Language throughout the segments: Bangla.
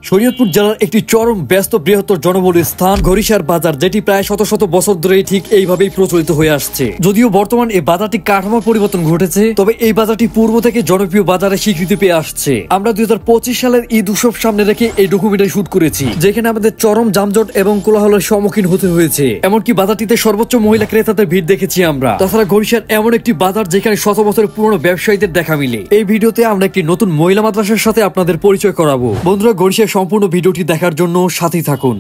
শরীয়তপুর জেলার একটি চরম ব্যস্ত বৃহত্তর জনবহুল স্থান ঘড়িসার বাজার, যেটি প্রায় শত শত বছর ধরে ঠিক এইভাবেই প্রচলিত হয়ে আসছে। যদিও বর্তমান এই বাজারটি কাঠামো পরিবর্তন ঘটেছে, তবে এই বাজারটি পূর্ব থেকে জনপ্রিয় বাজারে স্বীকৃতি পেয়ে আসছে। আমরা 2025 সালের ঈদ উৎসব সামনে রেখে এই ডকুমেন্টারি শুট করেছি, যেখানে আমাদের চরম যানজট এবং কোলাহলের সম্মুখীন হতে হয়েছে। এমনকি বাজারটিতে সর্বোচ্চ মহিলা ক্রেতাদের ভিড় দেখেছি আমরা। তাছাড়া ঘড়িসার এমন একটি বাজার যেখানে শত বছরের পুরনো ব্যবসায়ীদের দেখা মিলে। এই ভিডিওতে আমরা একটি নতুন মহিলা মাদ্রাসার সাথে আপনাদের পরিচয় করাবো। বন্ধুরা, ঘড়িসার সম্পূর্ণ ভিডিওটি দেখার জন্য সাথেই থাকুন।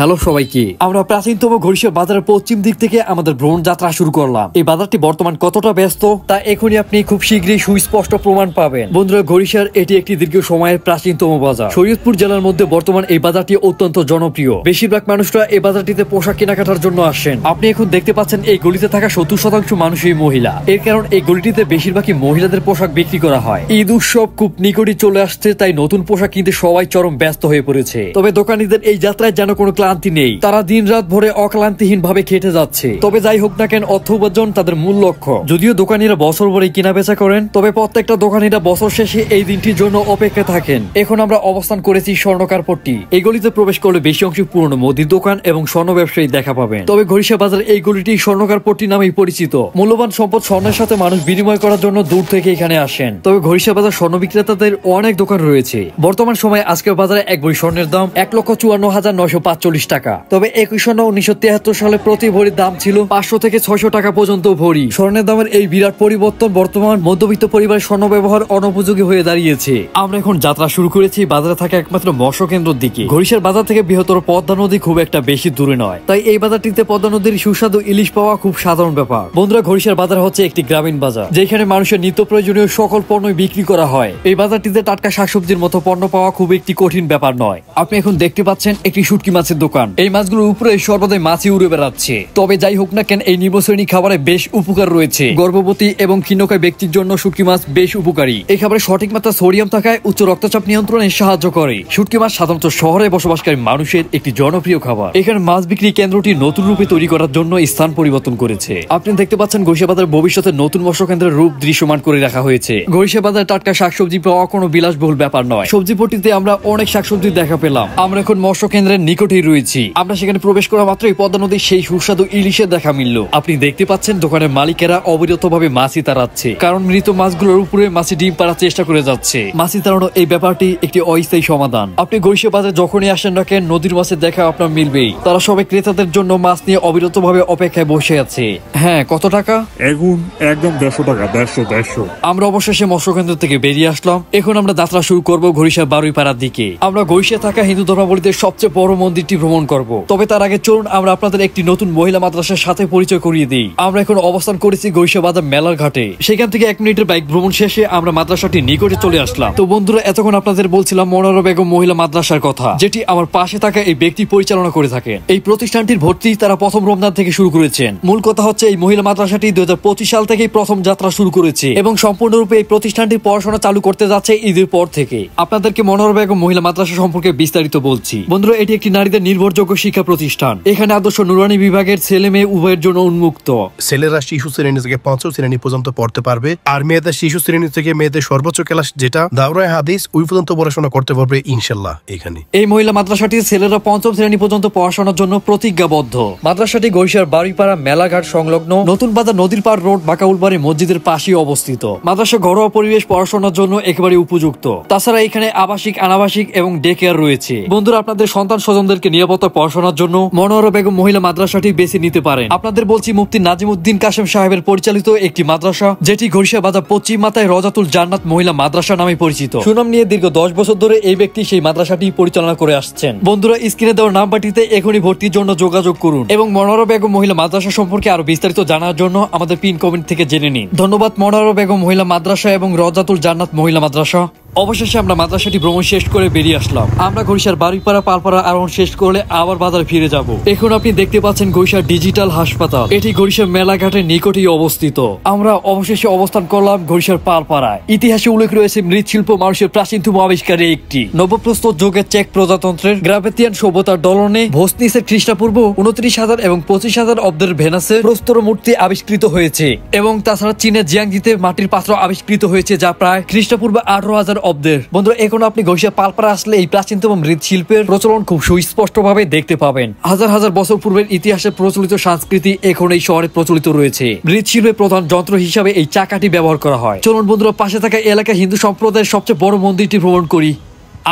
হ্যালো সবাইকে, আমরা প্রাচীনতম ঘড়িসার বাজারের পশ্চিম দিক থেকে আমাদের ভ্রমণ যাত্রা শুরু করলাম। এই বাজারটি বর্তমান কতটা ব্যস্ত তা এখনই আপনি খুব শীঘ্রই সুস্পষ্ট প্রমাণ পাবেন। বন্ধুরা, ঘড়িসার এটি একটি দীর্ঘ সময়ের প্রাচীনতম বাজার। শরীয়তপুর জেলার মধ্যে বর্তমান এই বাজারটি অত্যন্ত জনপ্রিয়। বেশিরভাগ মানুষরা এই বাজারটিতে পোশাক কেনাকাটার জন্য আসেন। আপনি এখন দেখতে পাচ্ছেন এই গলিতে থাকা 70% মানুষই মহিলা। এর কারণ এই গলিটিতে বেশিরভাগই মহিলাদের পোশাক বিক্রি করা হয়। ঈদ উৎসব খুব নিকটই চলে আসছে, তাই নতুন পোশাক কিনতে সবাই চরম ব্যস্ত হয়ে পড়েছে। তবে দোকানীদের এই যাত্রায় যেন কোনো ক্লান্তি নেই, তারা দিন রাত ভরে অক্লান্তিহীন ভাবে খেটে যাচ্ছে। তবে যাই হোক না কেন, অর্থ উপার্জন তাদের মূল লক্ষ্য। যদিও দোকানীরা বছর ভরে কিনা বেচা করেন, তবে প্রত্যেকটা দোকানীরা বছর শেষে এই দিনটির জন্য অপেক্ষা থাকেন। এখন আমরা অবস্থান করেছি স্বর্ণকারপট্টি। এই গলিতে প্রবেশ করলে বেশি অংশ পুরনো মুদির দোকান এবং স্বর্ণ ব্যবসায়ী দেখা পাবেন। তবে ঘড়িসা বাজার এই গলিটি স্বর্ণকারপট্টি নামেই পরিচিত। মূল্যবান সম্পদ স্বর্ণের সাথে মানুষ বিনিময় করার জন্য দূর থেকে এখানে আসেন। তবে ঘড়িসা বাজার স্বর্ণ বিক্রেতাদের অনেক দোকান রয়েছে। বর্তমান সময়ে আজকের বাজারে এক ভরি স্বর্ণের দাম 1,54,945 টাকা। তবে 21 সন 1973 সালে প্রতি ভরির দাম ছিল 500 থেকে 600 টাকা পর্যন্ত ভরি। স্বর্ণের দামের এই বিরাট পরিবর্তন বর্তমান মধ্যবিত্ত পরিবারের স্বর্ণ ব্যবহার অনুপযোগী হয়ে দাঁড়িয়েছে। আমরা এখন যাত্রা শুরু করেছি বাজারে থাকা একমাত্র মৎস্য কেন্দ্রের দিকে। ঘড়িসার বাজার থেকে বৃহত্তর পদ্মা নদী খুব একটা বেশি দূরে নয়, তাই এই বাজারটিতে পদ্মা নদীর সুস্বাদু ইলিশ পাওয়া খুব সাধারণ ব্যাপার। বন্ধুরা, ঘড়িসার বাজার হচ্ছে একটি গ্রামীণ বাজার, যেখানে মানুষের নিত্য প্রয়োজনীয় সকল পণ্যই বিক্রি করা হয়। এই বাজারটিতে টাটকা শাকসবজির মতো পণ্য পাওয়া খুব একটি কঠিন ব্যাপার নয়। আপনি এখন দেখতে পাচ্ছেন একটি শুটকি মাছের দোকান। এই মাছগুলোর উপরে সর্বদাই মাছি উড়ে বেড়াচ্ছে। তবে যাই হোক না কেন, এই নিম্নশ্রেণী খাবারে বেশ উপকার রয়েছে। গর্ভবতী এবং ক্ষীণকায় ব্যক্তির জন্য শুটকি মাছ বেশ উপকারী। এই খাবারে সঠিক মাত্রা সোডিয়াম থাকায় উচ্চ রক্তচাপ নিয়ন্ত্রণে সাহায্য করে। শুটকি মাছ সাধারণত শহরে বসবাসকারী মানুষের একটি জনপ্রিয় খাবার। এখানে মাছ বিক্রি কেন্দ্রটি নতুন রূপে তৈরি করার জন্য স্থান পরিবর্তন করেছে। আপনি দেখতে পাচ্ছেন ঘড়িসা বাজার ভবিষ্যতে নতুন মৎস্য কেন্দ্রের রূপ দৃশ্যমান করে রাখা হয়েছে। ঘড়িসা বাজারে টাটকা শাকসবজি পাওয়া কোনো বিলাসবহুল ব্যাপার নয়। সবজি পট্টিতে আমরা অনেক শাকসবজি দেখা পেলাম। আমরা এখন মৎস্য কেন্দ্রের নিকটেই রয়েছি। আমরা সেখানে প্রবেশ করা মাত্রই পদ্মা নদীর সেই সুস্বাদু ইলিশের দেখা মিলল। আপনি দেখতে পাচ্ছেন দোকানের মালিকেরা অবিরতভাবে মাছি তাড়াচ্ছে, কারণ মৃত মাছগুলোর উপরে মাছি ডিম পাড়ার চেষ্টা করে যাচ্ছে। মাছি তাড়ানো এই ব্যাপারটি একটি অস্থায়ী সমাধান। আপনি ঘড়িসা বাজারে যখনই আসেন না কেন, নদীর মাছের দেখা আপনার মিলবেই। তারা সবাই ক্রেতাদের জন্য মাছ নিয়ে অবিরতভাবে অপেক্ষায় বসে আছে। হ্যাঁ, কত টাকা? এখন একদম 150 টাকা। 150। আমরা অবশেষে মৎস্য কেন্দ্র থেকে বেরিয়ে আসলাম। এখন আমরা যাত্রা শুরু করব ঘড়িসার বারুইপাড়ার দিকে। আমরা ঘড়িসায় থাকা হিন্দু ধর্মাবলম্বীদের সবচেয়ে বড় মন্দিরটি ভ্রমণ করব। তবে তার আগে চলুন আমরা আপনাদের একটি নতুন মহিলা মাদ্রাসার সাথে পরিচয় করিয়ে দিই। আমরা এখন অবস্থান করেছি ঘড়িসা বাজার মেলার ঘাটে। সেখান থেকে 1 মিনিটের বাইক ভ্রমণ শেষে আমরা মাদ্রাসাটি নিকটে চলে আসলাম। তো বন্ধুরা, এতক্ষণ আপনাদের বলছিলাম মনোয়ারা বেগম মহিলা মাদ্রাসার কথা, যেটি আমার পাশে থাকা এই ব্যক্তি পরিচালনা করে থাকেন। এই প্রতিষ্ঠানটির ভর্তি তারা প্রথম রমজান থেকে শুরু করেছেন। মূল কথা হচ্ছে এই মহিলা মাদ্রাসাটি 2025 সাল থেকেই প্রথম যাত্রা শুরু করেছে এবং সম্পূর্ণরূপে এই প্রতিষ্ঠানটির পড়াশোনা চালু করতে যাচ্ছে ঈদের পর থেকে। আপনাদেরকে মনোয়ারা বেগম মহিলা মাদ্রাসা সম্পর্কে বিস্তারিত বলছি। বন্ধুরা, এটি একটি নারীদের নির্ভরযোগ্য শিক্ষা প্রতিষ্ঠান। এখানে আদর্শ নুরানি বিভাগের ছেলে মেয়ে উভয়ের জন্য উন্মুক্ত। ছেলেরা শিশু শ্রেণী থেকে 5ম শ্রেণী পর্যন্ত পড়তে পারবে, আর মেয়েদের শিশু শ্রেণী থেকে মেয়েদের সর্বোচ্চ ক্লাস যেটা দাওরায়ে হাদিস ওই পর্যন্ত পড়াশোনা করতে পারবে ইনশাআল্লাহ। এখানে এই মহিলা মাদ্রাসাটির ছেলেরা 5ম শ্রেণী পর্যন্ত পড়াশোনার জন্য প্রতিজ্ঞাবদ্ধ। মাদ্রাসাটি ঘড়িসার বারুইপাড়া মেলাঘাট সংলগ্ন নতুন বাজার নদীর পাড় রোড বাকাউলবাড়ি মসজিদের পাশেই অবস্থিত। মাদ্রাসা ঘরোয়া পরিবেশ পড়াশোনার জন্য একেবারে উপযুক্ত। তাছাড়া এখানে আবাসিক, আনাবাসিক এবং ডে কেয়ার রয়েছে। বন্ধুরা, আপনাদের সন্তান স্বজনদেরকে নিরাপত্তা পড়াশোনার জন্য মনোয়ারা বেগম মহিলা মাদ্রাসাটি বেছে নিতে পারেন। আপনাদের বলছি মুফতি নাজিমউদ্দিন কাসেম সাহেবের পরিচালিত একটি মাদ্রাসা, যেটি ঘড়িসা বাজার পশ্চিম মাথায় রজাতুল জান্নাত মহিলা মাদ্রাসা নামে পরিচিত। সুনাম নিয়ে দীর্ঘ 10 বছর ধরে এই ব্যক্তি সেই মাদ্রাসাটি পরিচালনা করে আসছেন। বন্ধুরা, স্ক্রিনে দেওয়া নাম্বারটিতে এখনই ভর্তির জন্য যোগাযোগ করুন এবং মনোয়ারা বেগম মহিলা মাদ্রাসা সম্পর্কে আরো বিস্তারিত জানার জন্য আমাদের পিন কমেন্ট থেকে জেনে নিন। ধন্যবাদ মনোয়ারা বেগম মহিলা মাদ্রাসা এবং রজাতুল জান্নাত মহিলা মাদ্রাসা। অবশেষে আমরা মাদ্রাসাটি ভ্রমণ শেষ করে বেরিয়ে আসলাম। আমরা ঘড়িসার বারুইপাড়া পালপাড়া আরোহণ শেষ করলে আবার বাজারে ফিরে যাব। এখন আপনি দেখতে পাচ্ছেন ঘড়িসার ডিজিটাল হাসপাতাল। এটি ঘড়িসার মেলাঘাটের নিকটেই অবস্থিত। আমরা অবশেষে অবস্থান করলাম ঘড়িসার পালপাড়ায়। ইতিহাসে উল্লেখ রয়েছে মৃৎশিল্প মানুষের প্রাচীনতম আবিষ্কারের একটি। নবপ্রস্তর যুগের চেক প্রজাতন্ত্রের গ্রাবেতিয়ান সভ্যতার ডলনে ভোসনিসের খ্রিস্টপূর্ব 29,000 এবং 25,000 অব্দের ভেনাসের প্রস্তর মূর্তি আবিষ্কৃত হয়েছে এবং তাছাড়া চীনের জিয়াংজিতে মাটির পাত্র আবিষ্কৃত হয়েছে, যা প্রায় খ্রিস্টপূর্ব 18,000 অব্দের। বন্ধুরা এখন আপনি ঘড়িশা পালপাড়া আসলে এই প্রাচীনতম মৃৎশিল্পের প্রচলন খুব সুস্পষ্ট ভাবে দেখতে পাবেন। হাজার হাজার বছর পূর্বের ইতিহাসে প্রচলিত সংস্কৃতি এখন এই শহরে প্রচলিত রয়েছে। মৃৎশিল্পের প্রধান যন্ত্র হিসাবে এই চাকাটি ব্যবহার করা হয়। চলুন বন্ধুরা পাশে থাকা এলাকা হিন্দু সম্প্রদায়ের সবচেয়ে বড় মন্দিরটি ভ্রমণ করি।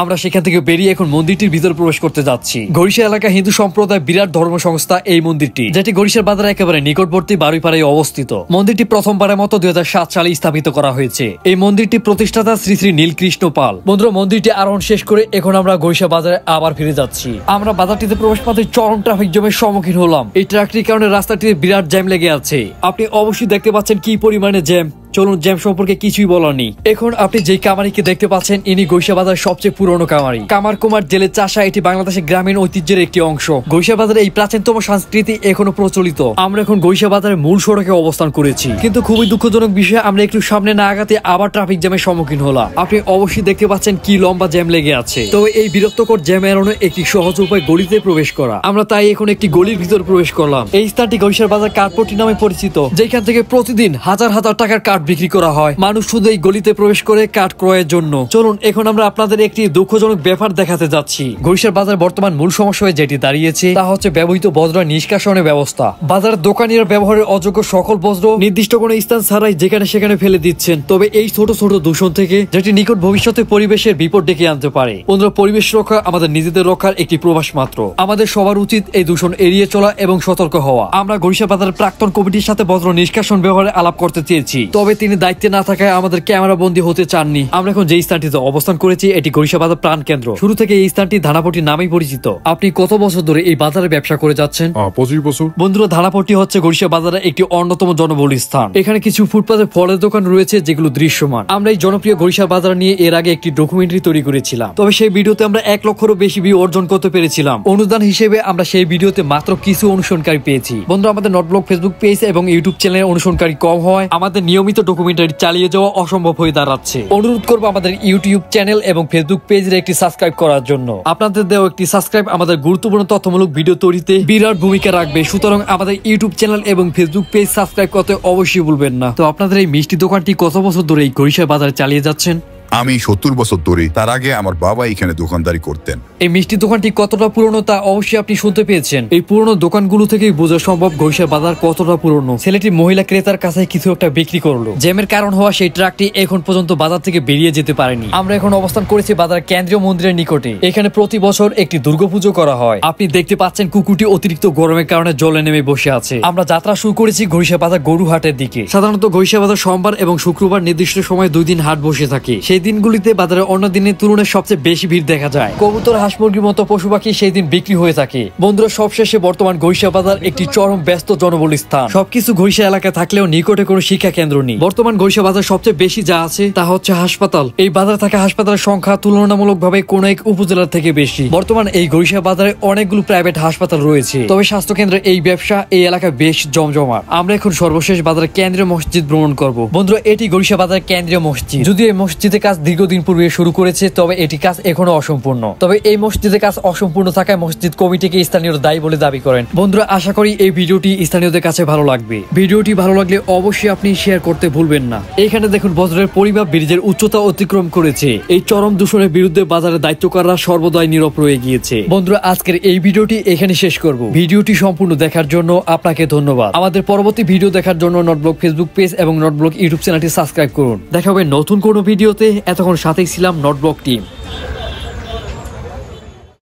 আমরা সেখান থেকে বেরিয়ে এখন মন্দিরটির ভিতরে প্রবেশ করতে যাচ্ছি। ঘড়িশা এলাকা হিন্দু সম্প্রদায় বিরাট ধর্ম সংস্থা এই মন্দিরটি, যেটি ঘড়িশার বাজারে একেবারে নিকটবর্তী বারুইপাড়ায় অবস্থিত। মন্দিরটি প্রথমবারের মতো 2007 সালে স্থাপিত করা হয়েছে। এই মন্দিরটি প্রতিষ্ঠাতা শ্রী শ্রী নীলকৃষ্ণ পাল। বন্ধুরা মন্দিরটি আরোহণ শেষ করে এখন আমরা ঘড়িশা বাজারে আবার ফিরে যাচ্ছি। আমরা বাজারটিতে প্রবেশ পাতে চরম ট্রাফিক জ্যামের সম্মুখীন হলাম। এই ট্রাকটির কারণে রাস্তাটিতে বিরাট জ্যাম লেগে আছে। আপনি অবশ্যই দেখতে পাচ্ছেন কি পরিমাণে জ্যাম। চলুন জ্যাম সম্পর্কে কিছুই বলার নেই। এখন আপনি যে কামারিকে দেখতে পাচ্ছেন ইনি ঘড়িশা বাজার সবচেয়ে পুরনো কামারি। কামার কুমার জেলে চাষা, এটি বাংলাদেশের গ্রামীণ ঐতিহ্যের একটি অংশ। ঘড়িশা বাজারে এই প্রাচীনতম সংস্কৃতি এখনো প্রচলিত। আমরা এখন ঘড়িশা বাজারের মূল সড়কে অবস্থান করেছি, কিন্তু খুবই দুঃখজনক বিষয় আমরা একটু সামনে না আগাতে আবার ট্রাফিক জ্যামের সম্মুখীন হলাম। আপনি অবশ্যই দেখতে পাচ্ছেন কি লম্বা জ্যাম লেগে আছে। তবে এই বিরক্তকর জ্যাম এড়ানোর একটি সহজ উপায় গলিতে প্রবেশ করা। আমরা তাই এখন একটি গলির ভিতর প্রবেশ করলাম। এই স্থানটি ঘড়িশার বাজার কাঠপট্টি নামে পরিচিত, যেখান থেকে প্রতিদিন হাজার হাজার টাকার কাঠ বিক্রি করা হয়। মানুষ শুধু এই গলিতে প্রবেশ করে কাঠ ক্রয়ের জন্য। চলুন এখন আমরা আপনাদের একটি দুঃখজনক ব্যাপার দেখাতে যাচ্ছি। ঘড়িশার বাজার বর্তমান মূল সমস্যা হয়ে যেটি দাঁড়িয়েছে তা হচ্ছে ব্যবহৃত বজ্র নিষ্কাশনের ব্যবস্থা। বাজারের দোকানিরা ব্যবহারের অযোগ্য সকল বজ্র নির্দিষ্ট কোনো স্থান ছাড়াই যেখানে সেখানে ফেলে দিচ্ছেন। তবে এই ছোট ছোট দূষণ থেকে যেটি নিকট ভবিষ্যতে পরিবেশের বিপদ ডেকে আনতে পারে। বন্ধুরা পরিবেশ রক্ষা আমাদের নিজেদের রক্ষার একটি প্রবাস মাত্র। আমাদের সবার উচিত এই দূষণ এড়িয়ে চলা এবং সতর্ক হওয়া। আমরা ঘড়িশা বাজারের প্রাক্তন কমিটির সাথে বজ্র নিষ্কাশন ব্যবহারে আলাপ করতে চেয়েছি, তবে তিনি দায়িত্বে না থাকায় আমাদের ক্যামেরা বন্দী হতে চাননি। আমরা এখন যে স্থানটিতে অবস্থান করেছি এটি ঘড়িশা বাজার প্রাণ কেন্দ্র। শুরু থেকে এই স্থানটি ধানাপট্টি নামেই পরিচিত। আপনি কত বছর ধরে এই বাজারে ব্যবসা করে যাচ্ছেন? 25 বছর। বন্ধুরা ধানাপট্টি হচ্ছে ঘড়িশা বাজারের একটি অন্যতম জনবহুল স্থান। এখানে কিছু ফুটপাতে ফলের দোকান রয়েছে যেগুলো দৃশ্যমান। আমরা এই জনপ্রিয় ঘড়িশা বাজার নিয়ে এর আগে একটি ডকুমেন্টারি তৈরি করেছিলাম, তবে সেই ভিডিওতে আমরা 1 লক্ষেরও বেশি ভিউ অর্জন করতে পেরেছিলাম। অনুদান হিসেবে আমরা সেই ভিডিওতে মাত্র কিছু অনুসরণকারী পেয়েছি। বন্ধুরা আমাদের নট ব্লগ ফেসবুক পেজ এবং ইউটিউব চ্যানেলের অনুসরণকারী কম হয় আমাদের নিয়মিত ডকুমেন্টারি চালিয়ে যাওয়া অসম্ভব হয়ে দাঁড়াচ্ছে। অনুরোধ করবো আমাদের ইউটিউব চ্যানেল এবং ফেসবুক পেজের একটি সাবস্ক্রাইব করার জন্য। আপনাদের দেওয়া একটি সাবস্ক্রাইব আমাদের গুরুত্বপূর্ণ তথ্যমূলক ভিডিও তৈরিতে বিরাট ভূমিকা রাখবে। সুতরাং আমাদের ইউটিউব চ্যানেল এবং ফেসবুক পেজ সাবস্ক্রাইব করতে অবশ্যই ভুলবেন না। তো আপনাদের এই মিষ্টি দোকানটি কত বছর ধরে এই ঘড়িশা বাজারে চালিয়ে যাচ্ছেন? আমি 70 বছর ধরে। তার আগে আমার বাবা এখানে দোকানদারি করতেন। এই মিষ্টি দোকানটি কতটা পুরনো তা অবশ্যই আপনি শুনতে পেয়েছেন। এই পুরনো দোকানগুলো থেকেই বোঝা সম্ভব ঘড়িশা বাজার কতটা পুরনো। ছেলেটি মহিলা ক্রেতার কাছে কিছু একটা বিক্রি করলো। জ্যামের কারণ হওয়া সেই ট্রাকটি এখন পর্যন্ত বাজার থেকে বেরিয়ে যেতে পারেনি। আমরা এখন অবস্থান করেছি বাজার কেন্দ্রীয় মন্দিরের নিকটে। এখানে প্রতি বছর একটি দুর্গাপুজো করা হয়। আপনি দেখতে পাচ্ছেন কুকুরটি অতিরিক্ত গরমের কারণে জলে নেমে বসে আছে। আমরা যাত্রা শুরু করেছি ঘড়িশা বাজার গরুহাটের দিকে। সাধারণত ঘড়িশা বাজার সোমবার এবং শুক্রবার নির্দিষ্ট সময় 2 দিন হাট বসে থাকে। সেই দিনগুলিতে বাজারে অন্য দিনের তুলনায় সবচেয়ে বেশি ভিড় দেখা যায়। কবুতর, হাঁস মুরগির মতো পশু পাখি সেই দিন বিক্রি হয়ে থাকে। বন্ধুরা সবশেষে বর্তমান ঘড়িশা বাজার একটি চরম ব্যস্ত জনবহুল স্থান। সবকিছু ঘড়িশা এলাকায় থাকলেও নিকটে কোনো শিক্ষা কেন্দ্র নেই। বর্তমান ঘড়িশা বাজার সবচেয়ে বেশি যা আছে তা হচ্ছে হাসপাতাল। এই বাজারে থাকা হাসপাতালের সংখ্যা তুলনামূলকভাবে কোন এক উপজেলার থেকে বেশি। বর্তমান এই ঘড়িশা বাজারে অনেকগুলো প্রাইভেট হাসপাতাল রয়েছে, তবে স্বাস্থ্য কেন্দ্রের এই ব্যবসা এই এলাকায় বেশ জমজমাট। আমরা এখন সর্বশেষ বাজারের কেন্দ্রীয় মসজিদ ভ্রমণ করব। বন্ধুরা এটি ঘড়িশা বাজারের কেন্দ্রীয় মসজিদ। যদিও এই মসজিদের কাজ দীর্ঘদিন পূর্বে শুরু করেছে, তবে এটি কাজ এখনো অসম্পূর্ণ। তবে এই মসজিদের কাজ অসম্পূর্ণ থাকায় মসজিদ কমিটিকে স্থানীয়রা দায়ী বলে দাবি করেন। বন্ধুরা আশা করি এই ভিডিওটি স্থানীয়দের কাছে ভালো লাগবে। ভিডিওটি ভালো লাগলে অবশ্যই আপনি শেয়ার করতে ভুলবেন না। এখানে দেখুন বজ্রের পরিমাপ ব্রিজের উচ্চতা অতিক্রম করেছে। এই চরম দূষণের বিরুদ্ধে বাজারে দায়িত্বকাররা সর্বদাই নীরব রয়ে গিয়েছে। বন্ধুরা আজকের এই ভিডিওটি এখানে শেষ করব। ভিডিওটি সম্পূর্ণ দেখার জন্য আপনাকে ধন্যবাদ। আমাদের পরবর্তী ভিডিও দেখার জন্য নট ব্লগ ফেসবুক পেজ এবং নট ব্লগ ইউটিউব চ্যানেলটি সাবস্ক্রাইব করুন। দেখা হবে নতুন কোনো ভিডিওতে। এতক্ষণ সাথেই ছিলাম নট ব্লগ টিম।